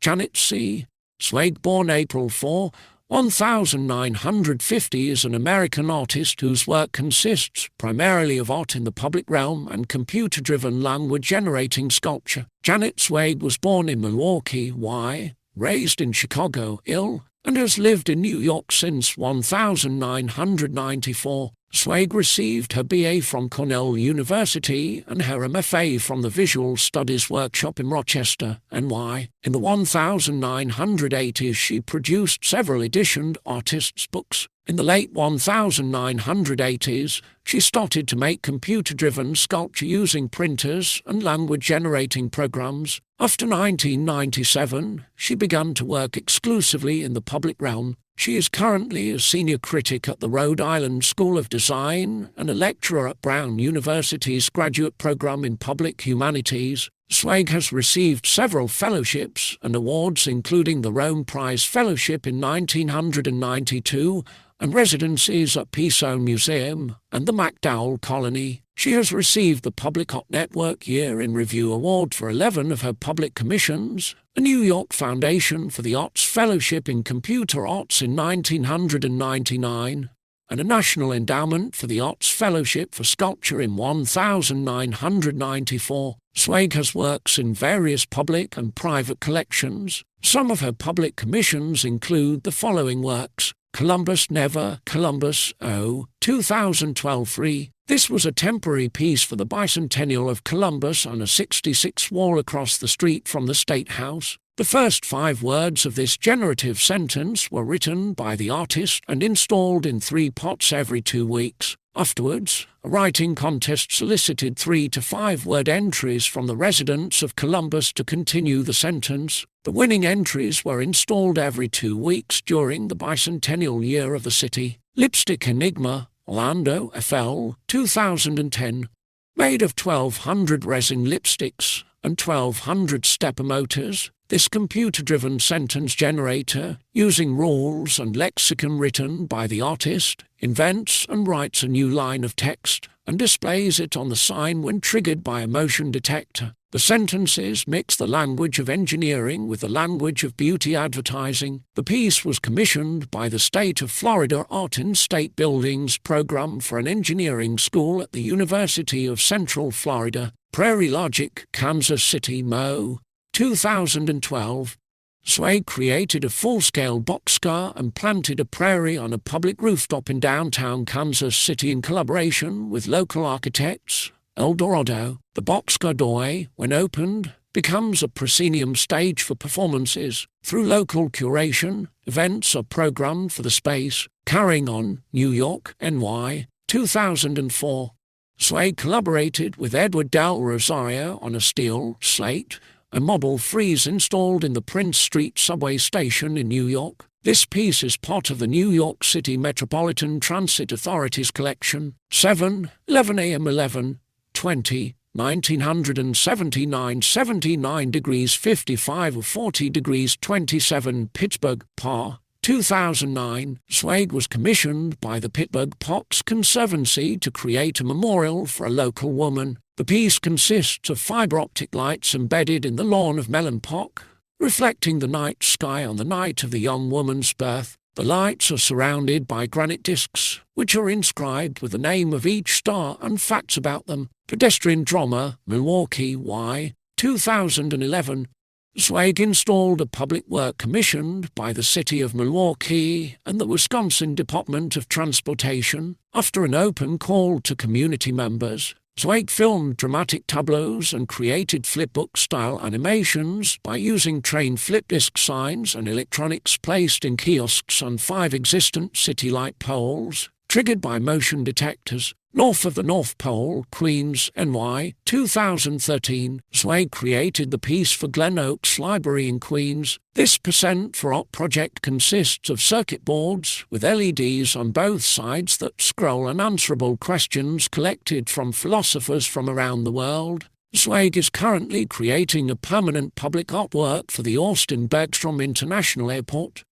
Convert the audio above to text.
Janet Zweig, born April 4, 1950, is an American artist whose work consists primarily of art in the public realm and computer-driven language-generating sculpture. Janet Zweig was born in Milwaukee, raised in Chicago, and has lived in New York since 1994. Zweig received her BA from Cornell University and her MFA from the Visual Studies Workshop in Rochester, NY. In the 1980s, she produced several editioned artists' books. In the late 1980s, she started to make computer-driven sculpture using printers and language-generating programs. After 1997, she began to work exclusively in the public realm. She is currently a senior critic at the Rhode Island School of Design and a lecturer at Brown University's graduate program in Public Humanities. Zweig has received several fellowships and awards, including the Rome Prize Fellowship in 1992 and residencies at Pisone Museum and the MacDowell Colony. She has received the Public Art Network Year in Review Award for 11 of her public commissions, a New York Foundation for the Arts Fellowship in Computer Arts in 1999, and a National Endowment for the Arts Fellowship for Sculpture in 1994. Zweig has works in various public and private collections. Some of her public commissions include the following works: Columbus Never, Columbus, 2012-3. This was a temporary piece for the bicentennial of Columbus on a 66 wall across the street from the State House. The first 5 words of this generative sentence were written by the artist and installed in 3 pots every 2 weeks. Afterwards, a writing contest solicited 3 to 5 word entries from the residents of Columbus to continue the sentence. The winning entries were installed every 2 weeks during the bicentennial year of the city. Lipstick Enigma, Orlando, FL, 2010. Made of 1,200 resin lipsticks and 1,200 stepper motors, this computer-driven sentence generator, using rules and lexicon written by the artist, invents and writes a new line of text and displays it on the sign when triggered by a motion detector. The sentences mix the language of engineering with the language of beauty advertising. The piece was commissioned by the State of Florida Art in State Buildings program for an engineering school at the University of Central Florida. Prairie Logic, Kansas City, Mo. 2012. Zweig created a full-scale boxcar and planted a prairie on a public rooftop in downtown Kansas City in collaboration with local architects. El Dorado. The boxcar doorway, when opened, becomes a proscenium stage for performances. Through local curation, events are programmed for the space. Carrying On, New York, NY, 2004. Zweig collaborated with Edward Del Rosario on a steel, slate, and model frieze installed in the Prince Street subway station in New York. This piece is part of the New York City Metropolitan Transit Authority's collection. 7:11 a.m. 11:20, 1979, 79 degrees 55 or 40 degrees 27, Pittsburgh, PA. 2009, Zweig was commissioned by the Pittsburgh Parks Conservancy to create a memorial for a local woman. The piece consists of fiber-optic lights embedded in the lawn of Mellon Park, reflecting the night sky on the night of the young woman's birth. The lights are surrounded by granite discs, which are inscribed with the name of each star and facts about them. Pedestrian Drama, Milwaukee, 2011. Zweig installed a public work commissioned by the City of Milwaukee and the Wisconsin Department of Transportation. After an open call to community members, Zweig filmed dramatic tableaus and created flipbook-style animations by using train flip disc signs and electronics placed in kiosks on 5 existent city light poles, triggered by motion detectors. North of the North Pole, Queens, NY, 2013, Zweig created the piece for Glen Oaks Library in Queens. This Percent for Art project consists of circuit boards with LEDs on both sides that scroll unanswerable questions collected from philosophers from around the world. Zweig is currently creating a permanent public artwork for the Austin Bergstrom International Airport.